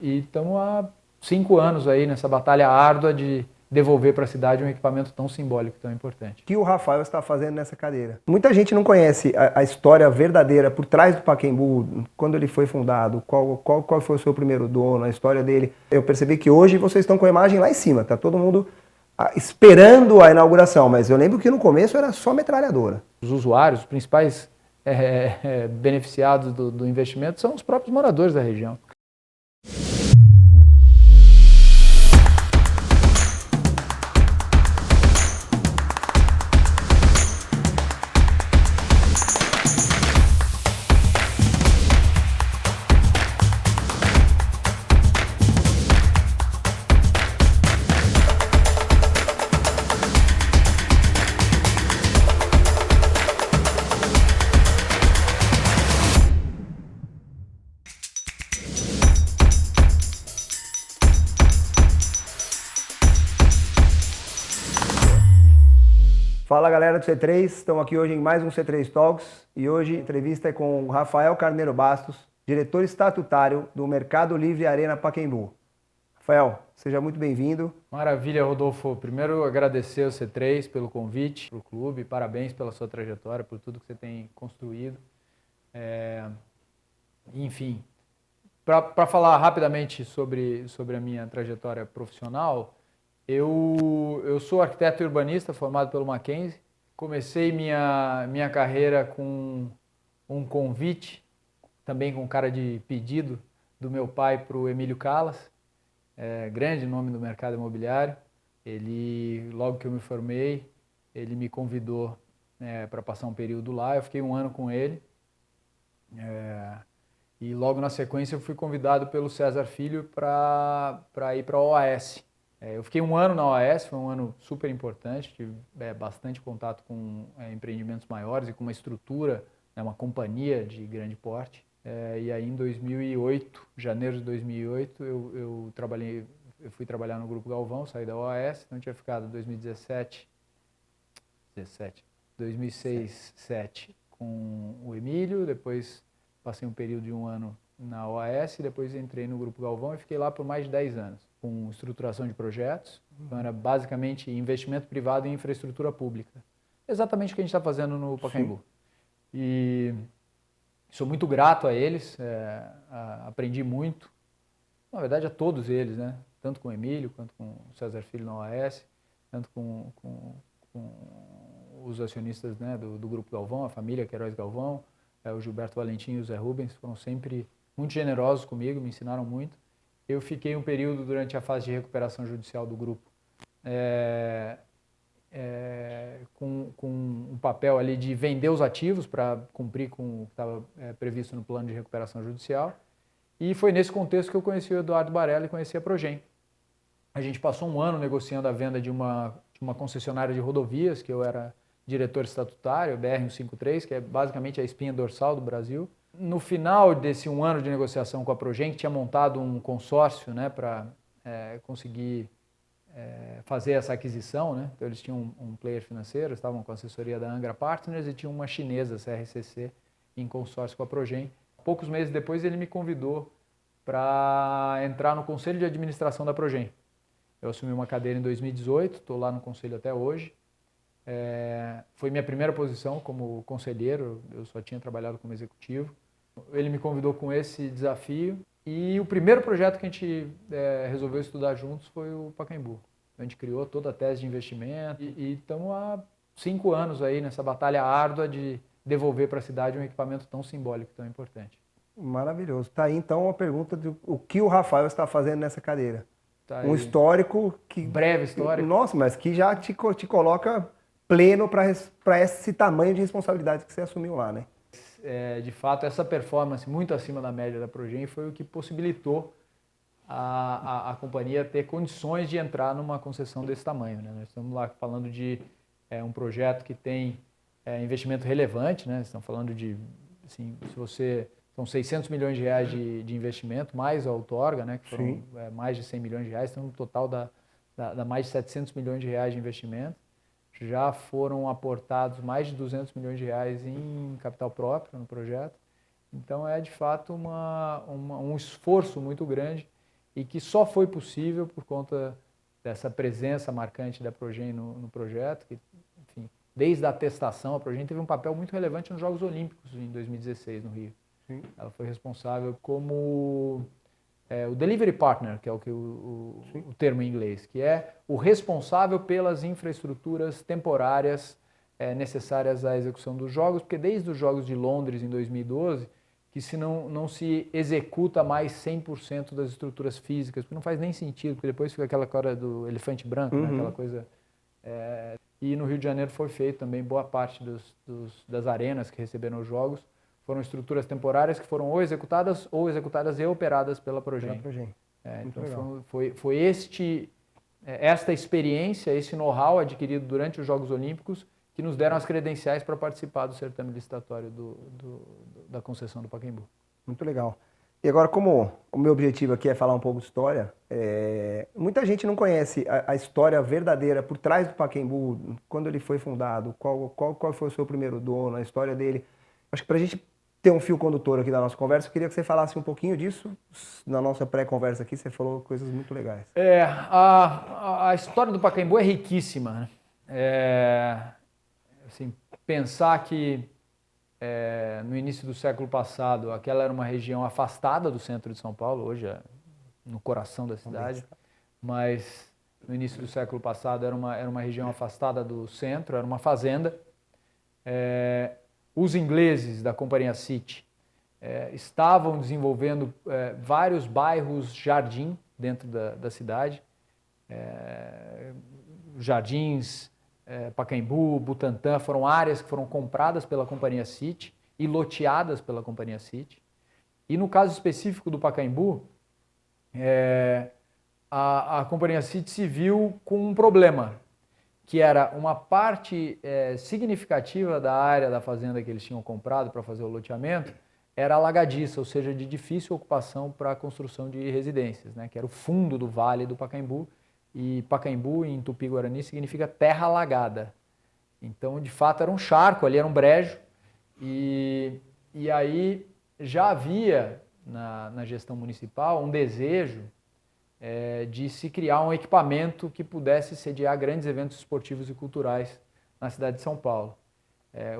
E estamos há 5 anos aí nessa batalha árdua de devolver para a cidade um equipamento tão simbólico, tão importante. O que o Rafael está fazendo nessa cadeira? Muita gente não conhece a história verdadeira por trás do Pacaembu, quando ele foi fundado, qual foi o seu primeiro dono, a história dele. Eu percebi que hoje vocês estão com a imagem lá em cima, tá todo mundo esperando a inauguração, mas eu lembro que no começo era só metralhadora. Os usuários, os principais beneficiados do investimento são os próprios moradores da região. Fala galera do C3, estamos aqui hoje em mais um C3 Talks e hoje a entrevista é com o Rafael Carneiro Bastos, diretor estatutário do Mercado Livre Arena Pacaembu. Rafael, seja muito bem-vindo. Maravilha, Rodolfo. Primeiro, agradecer ao C3 pelo convite para o clube, parabéns pela sua trajetória, por tudo que você tem construído. Enfim, para falar rapidamente sobre a minha trajetória profissional, eu sou arquiteto e urbanista formado pelo Mackenzie. Comecei minha carreira com um convite, também com cara de pedido, do meu pai para o Emílio Callas, grande nome do mercado imobiliário. Ele, logo que eu me formei, ele me convidou para passar um período lá. Eu fiquei um ano com ele. E logo na sequência eu fui convidado pelo César Filho para ir para a OAS. Eu fiquei um ano na OAS, foi um ano super importante, tive bastante contato com empreendimentos maiores e com uma estrutura, uma companhia de grande porte. E aí em 2008, janeiro de 2008, eu fui trabalhar no Grupo Galvão, saí da OAS, então tinha ficado 2006, 2007 com o Emílio, depois passei um período de um ano na OAS, depois entrei no Grupo Galvão e fiquei lá por mais de 10 anos, com estruturação de projetos. Então era basicamente investimento privado em infraestrutura pública. Exatamente o que a gente está fazendo no Pacaembu. Sim. E sou muito grato a eles, aprendi muito, na verdade a todos eles, né? Tanto com o Emílio, quanto com o César Filho na OAS, tanto com os acionistas, né, do Grupo Galvão, a família Queiroz Galvão, o Gilberto Valentim e o Zé Rubens, foram sempre muito generosos comigo, me ensinaram muito. Eu fiquei um período durante a fase de recuperação judicial do grupo com um papel ali de vender os ativos para cumprir com o que estava previsto no plano de recuperação judicial. E foi nesse contexto que eu conheci o Eduardo Barella e conheci a Progem. A gente passou um ano negociando a venda de uma concessionária de rodovias, que eu era diretor estatutário, BR-153, que é basicamente a espinha dorsal do Brasil. No final desse um ano de negociação com a Progem, que tinha montado um consórcio, né, para conseguir fazer essa aquisição, né? Então eles tinham um player financeiro, estavam com a assessoria da Angra Partners e tinham uma chinesa, CRCC, em consórcio com a Progem. Poucos meses depois ele me convidou para entrar no conselho de administração da Progem. Eu assumi uma cadeira em 2018, estou lá no conselho até hoje. Foi minha primeira posição como conselheiro, eu só tinha trabalhado como executivo. Ele me convidou com esse desafio e o primeiro projeto que a gente resolveu estudar juntos foi o Pacaembu. A gente criou toda a tese de investimento e estamos há 5 anos aí nessa batalha árdua de devolver para a cidade um equipamento tão simbólico, tão importante. Maravilhoso. Tá aí então a pergunta do o que o Rafael está fazendo nessa cadeira. Tá um aí. Histórico que... Breve histórico. Nossa, mas que já te coloca pleno para esse tamanho de responsabilidade que você assumiu lá, né? De fato, essa performance muito acima da média da Progem foi o que possibilitou a companhia ter condições de entrar numa concessão desse tamanho, né? Nós estamos lá falando de um projeto que tem investimento relevante, né? Estamos falando de, assim, são 600 milhões de reais de investimento, mais a outorga, né? Que foram mais de 100 milhões de reais, então no total dá mais de 700 milhões de reais de investimento. Já foram aportados mais de 200 milhões de reais em capital próprio no projeto. Então é de fato um esforço muito grande e que só foi possível por conta dessa presença marcante da Progen no projeto, que, enfim, desde a atestação, a Progen teve um papel muito relevante nos Jogos Olímpicos em 2016 no Rio. Sim. Ela foi responsável como o delivery partner, que é o termo em inglês, que é o responsável pelas infraestruturas temporárias necessárias à execução dos jogos, porque desde os Jogos de Londres em 2012, que se não se executa mais 100% das estruturas físicas, porque não faz nem sentido, porque depois fica aquela coisa do elefante branco, né? Aquela coisa... E no Rio de Janeiro foi feito também boa parte das arenas que receberam os jogos, foram estruturas temporárias que foram ou executadas e operadas pela Progen. Então foi esta experiência, esse know-how adquirido durante os Jogos Olímpicos que nos deram as credenciais para participar do certame licitatório da concessão do Pacaembu. Muito legal. E agora, como o meu objetivo aqui é falar um pouco de história, muita gente não conhece a história verdadeira por trás do Pacaembu, quando ele foi fundado, qual foi o seu primeiro dono, a história dele. Acho que para a gente ter um fio condutor aqui da nossa conversa, eu queria que você falasse um pouquinho disso. Na nossa pré-conversa aqui, você falou coisas muito legais. A história do Pacaembu é riquíssima, né? Assim, pensar que no início do século passado aquela era uma região afastada do centro de São Paulo, hoje é no coração da cidade, mas no início do século passado era uma região afastada do centro, era uma fazenda. Os ingleses da Companhia City estavam desenvolvendo vários bairros jardim dentro da cidade, jardins, Pacaembu, Butantã, foram áreas que foram compradas pela Companhia City e loteadas pela Companhia City. E no caso específico do Pacaembu, a Companhia City se viu com um problema, que era uma parte significativa da área da fazenda que eles tinham comprado para fazer o loteamento, era alagadiça, ou seja, de difícil ocupação para a construção de residências, né, que era o fundo do vale do Pacaembu. E Pacaembu, em Tupi-Guarani, significa terra alagada. Então, de fato, era um charco, ali era um brejo. E aí já havia, na gestão municipal, um desejo de se criar um equipamento que pudesse sediar grandes eventos esportivos e culturais na cidade de São Paulo.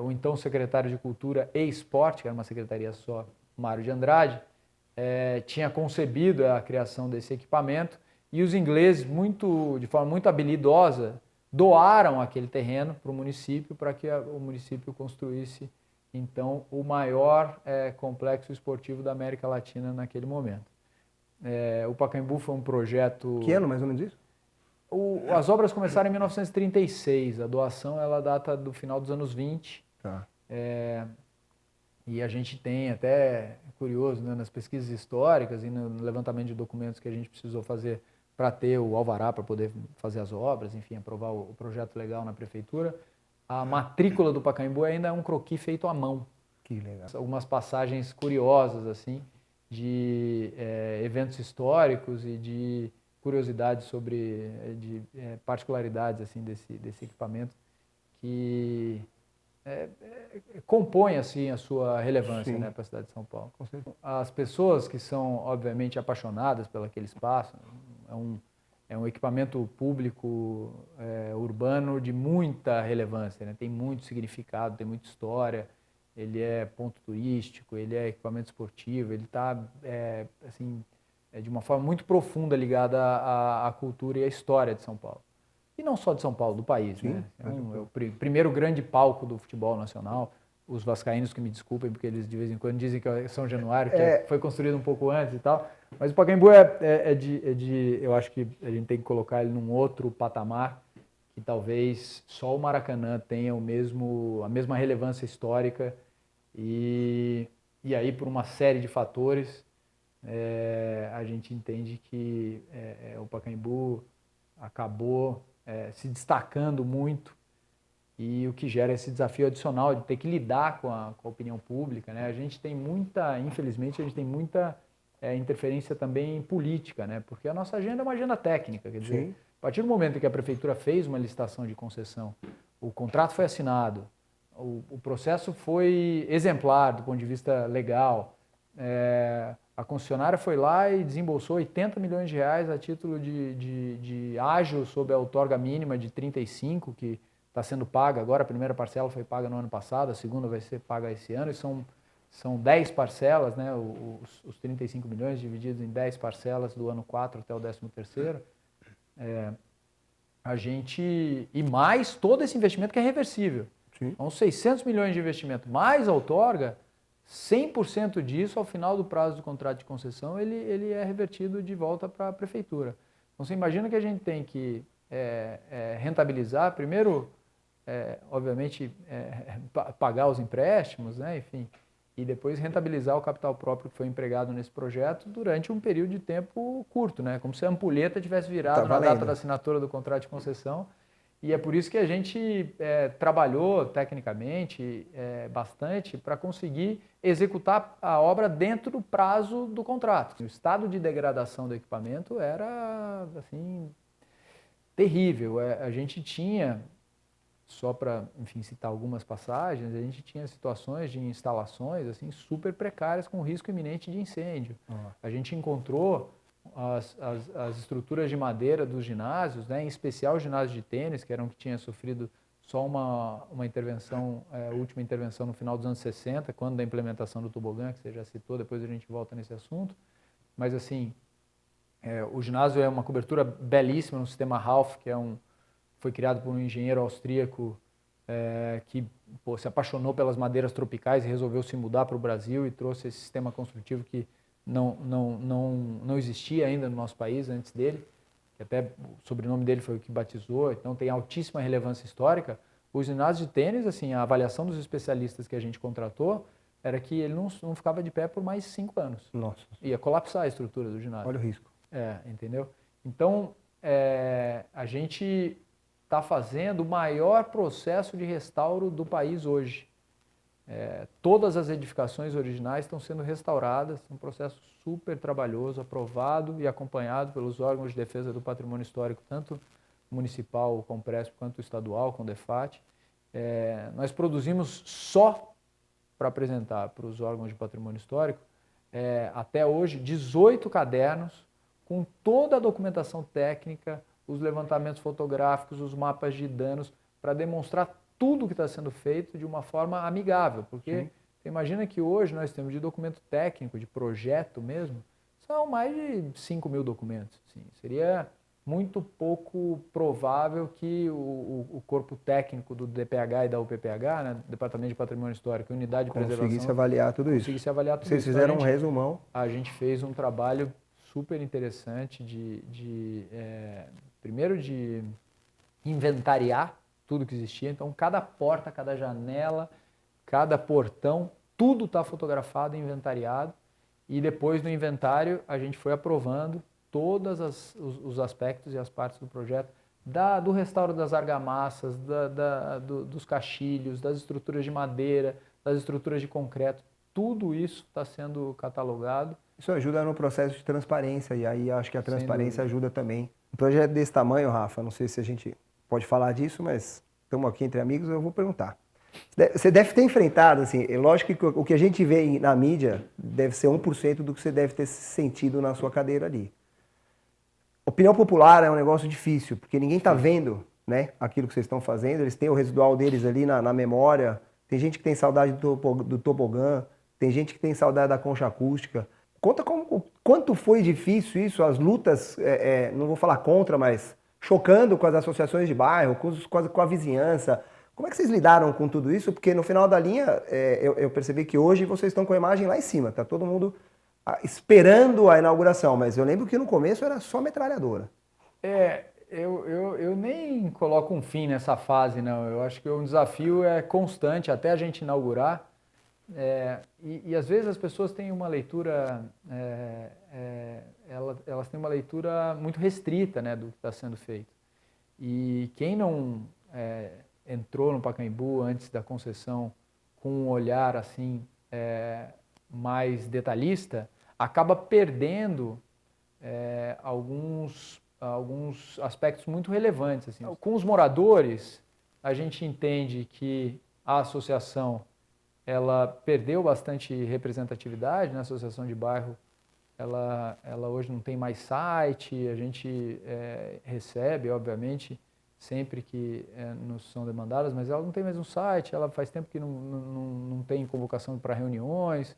O então secretário de Cultura e Esporte, que era uma secretaria só, Mário de Andrade, tinha concebido a criação desse equipamento. E os ingleses, de forma muito habilidosa, doaram aquele terreno para o município para que o município construísse, então, o maior complexo esportivo da América Latina naquele momento. O Pacaembu foi um projeto... Que ano, mais ou menos isso? As obras começaram em 1936, a doação ela data do final dos anos 20. Tá. E a gente tem até, curioso, né, nas pesquisas históricas e no levantamento de documentos que a gente precisou fazer para ter o alvará, para poder fazer as obras, enfim, aprovar o projeto legal na prefeitura. A matrícula do Pacaembu ainda é um croquis feito à mão. Que legal. Algumas passagens curiosas, assim, de eventos históricos e de curiosidades sobre, particularidades, assim, desse equipamento que compõe, assim, a sua relevância, né, para a cidade de São Paulo. As pessoas que são, obviamente, apaixonadas pelo aquele espaço, é um equipamento público urbano de muita relevância, né? Tem muito significado, tem muita história, ele é ponto turístico, ele é equipamento esportivo, ele está assim, de uma forma muito profunda ligada à cultura e à história de São Paulo. E não só de São Paulo, do país. Sim, né? É o primeiro grande palco do futebol nacional. Os vascaínos que me desculpem, porque eles de vez em quando dizem que é São Januário, que foi construído um pouco antes e tal. Mas o Pacaembu eu acho que a gente tem que colocar ele num outro patamar, que talvez só o Maracanã tenha a mesma relevância histórica. E aí, por uma série de fatores, a gente entende que o Pacaembu acabou se destacando muito, e o que gera esse desafio adicional de ter que lidar com a opinião pública, né? Infelizmente, a gente tem muita interferência também política, né? Porque a nossa agenda é uma agenda técnica, quer dizer, a partir do momento em que a prefeitura fez uma licitação de concessão, o contrato foi assinado, o processo foi exemplar do ponto de vista legal, A concessionária foi lá e desembolsou 80 milhões de reais a título de ágio sob a outorga mínima de 35, que está sendo paga agora. A primeira parcela foi paga no ano passado, a segunda vai ser paga esse ano, e são 10 parcelas, né? Os 35 milhões divididos em 10 parcelas do ano 4 até o 13º. E mais todo esse investimento que é reversível. Sim. Então, 600 milhões de investimento mais a outorga, 100% disso, ao final do prazo do contrato de concessão, ele é revertido de volta para a prefeitura. Então, você imagina que a gente tem que rentabilizar, primeiro, obviamente, pagar os empréstimos, né? Enfim, e depois rentabilizar o capital próprio que foi empregado nesse projeto durante um período de tempo curto, né? Como se a ampulheta tivesse virado na data da assinatura do contrato de concessão. E é por isso que a gente trabalhou tecnicamente bastante para conseguir executar a obra dentro do prazo do contrato. O estado de degradação do equipamento era assim, terrível. A gente tinha, só para citar algumas passagens, a gente tinha situações de instalações assim, super precárias com risco iminente de incêndio. A gente encontrou as estruturas de madeira dos ginásios, né, em especial o ginásio de tênis, que era um que tinha sofrido só uma intervenção, última intervenção no final dos anos 60, quando da implementação do tobogã, que você já citou, depois a gente volta nesse assunto. Mas assim, o ginásio é uma cobertura belíssima no sistema Half, que foi criado por um engenheiro austríaco que se apaixonou pelas madeiras tropicais e resolveu se mudar para o Brasil e trouxe esse sistema construtivo que não existia ainda no nosso país antes dele, que até o sobrenome dele foi o que batizou, então tem altíssima relevância histórica. O ginásio de tênis, assim, a avaliação dos especialistas que a gente contratou era que ele não ficava de pé por mais 5 anos. Nossa. Ia colapsar a estrutura do ginásio. Olha o risco. Entendeu? Então, a gente está fazendo o maior processo de restauro do país hoje. Todas as edificações originais estão sendo restauradas, um processo super trabalhoso, aprovado e acompanhado pelos órgãos de defesa do patrimônio histórico, tanto municipal, o Compresp, quanto estadual, com o DEFAT. Nós produzimos só para apresentar para os órgãos de patrimônio histórico, até hoje, 18 cadernos com toda a documentação técnica, os levantamentos fotográficos, os mapas de danos, para demonstrar tudo que está sendo feito de uma forma amigável, porque você imagina que hoje nós temos de documento técnico, de projeto mesmo, são mais de 5 mil documentos. Assim. Seria muito pouco provável que o corpo técnico do DPH e da UPPH, né, Departamento de Patrimônio Histórico e Unidade de Preservação, conseguisse avaliar tudo isso. Vocês fizeram um resumão. A gente fez um trabalho super interessante primeiro de inventariar tudo que existia. Então, cada porta, cada janela, cada portão, tudo está fotografado e inventariado. E depois, no inventário, a gente foi aprovando todos os aspectos e as partes do projeto, do restauro das argamassas, dos caixilhos, das estruturas de madeira, das estruturas de concreto. Tudo isso está sendo catalogado. Isso ajuda no processo de transparência, e aí acho que a transparência ajuda também. Um projeto desse tamanho, Rafa, não sei se a gente pode falar disso, mas estamos aqui entre amigos, eu vou perguntar. Você deve ter enfrentado, assim, é lógico que o que a gente vê na mídia deve ser 1% do que você deve ter sentido na sua cadeira ali. Opinião popular é um negócio difícil, porque ninguém está vendo, né, aquilo que vocês estão fazendo, eles têm o residual deles ali na memória, tem gente que tem saudade do tobogã, tem gente que tem saudade da concha acústica. Conta quanto foi difícil isso, as lutas, não vou falar contra, mas chocando com as associações de bairro, com a vizinhança. Como é que vocês lidaram com tudo isso? Porque no final da linha, eu percebi que hoje vocês estão com a imagem lá em cima, tá todo mundo esperando a inauguração, mas eu lembro que no começo era só metralhadora. Eu nem coloco um fim nessa fase, não. Eu acho que o desafio é constante até a gente inaugurar. E às vezes as pessoas têm uma leitura, elas têm uma leitura muito restrita, né, do que está sendo feito. E quem não entrou no Pacaembu antes da concessão com um olhar assim mais detalhista, acaba perdendo alguns aspectos muito relevantes. Assim. Com os moradores, a gente entende que a associação ela perdeu bastante representatividade, na associação de bairro ela hoje não tem mais site, a gente recebe, obviamente, sempre que nos são demandadas, mas ela não tem mais um site, ela faz tempo que não tem convocação para reuniões.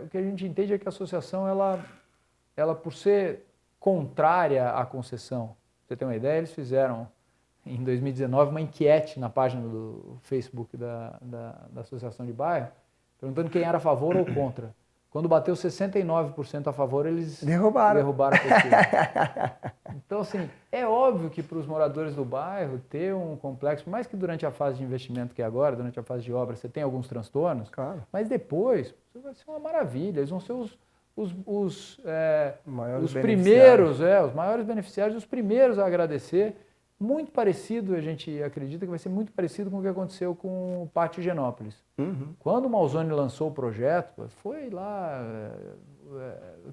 O que a gente entende é que a associação, ela por ser contrária à concessão, pra você ter uma ideia, eles fizeram em 2019 uma enquete na página do Facebook da Associação de Bairro, perguntando quem era a favor ou contra. Quando bateu 69% a favor, eles derrubaram a pesquisa. Então, assim, é óbvio que para os moradores do bairro ter um complexo, por mais que durante a fase de investimento que é agora, durante a fase de obra, você tem alguns transtornos, claro. Mas depois vai ser uma maravilha. Eles vão ser os primeiros, os maiores beneficiários, os primeiros a agradecer. Muito parecido, a gente acredita que vai ser muito parecido com o que aconteceu com o Pátio Higienópolis. Uhum. Quando o Malzone lançou o projeto, foi lá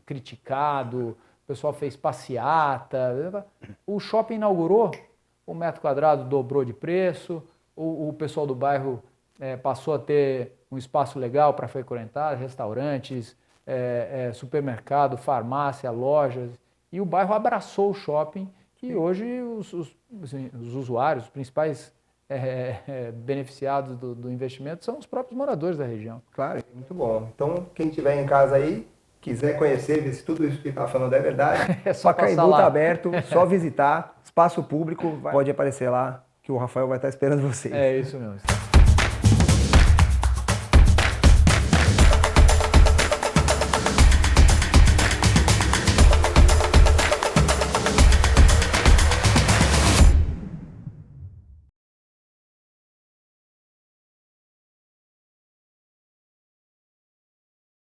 criticado, o pessoal fez passeata. O shopping inaugurou, o metro quadrado dobrou de preço, o pessoal do bairro passou a ter um espaço legal para frequentar, restaurantes, supermercado, farmácia, lojas, e o bairro abraçou o shopping. E hoje os usuários, os principais beneficiados do investimento são os próprios moradores da região. Claro, muito bom. Então, quem estiver em casa aí, quiser conhecer, ver se tudo isso que está falando é verdade, só Pacaembu está aberto, só visitar, espaço público, pode aparecer lá, que o Rafael vai estar esperando vocês. É isso mesmo.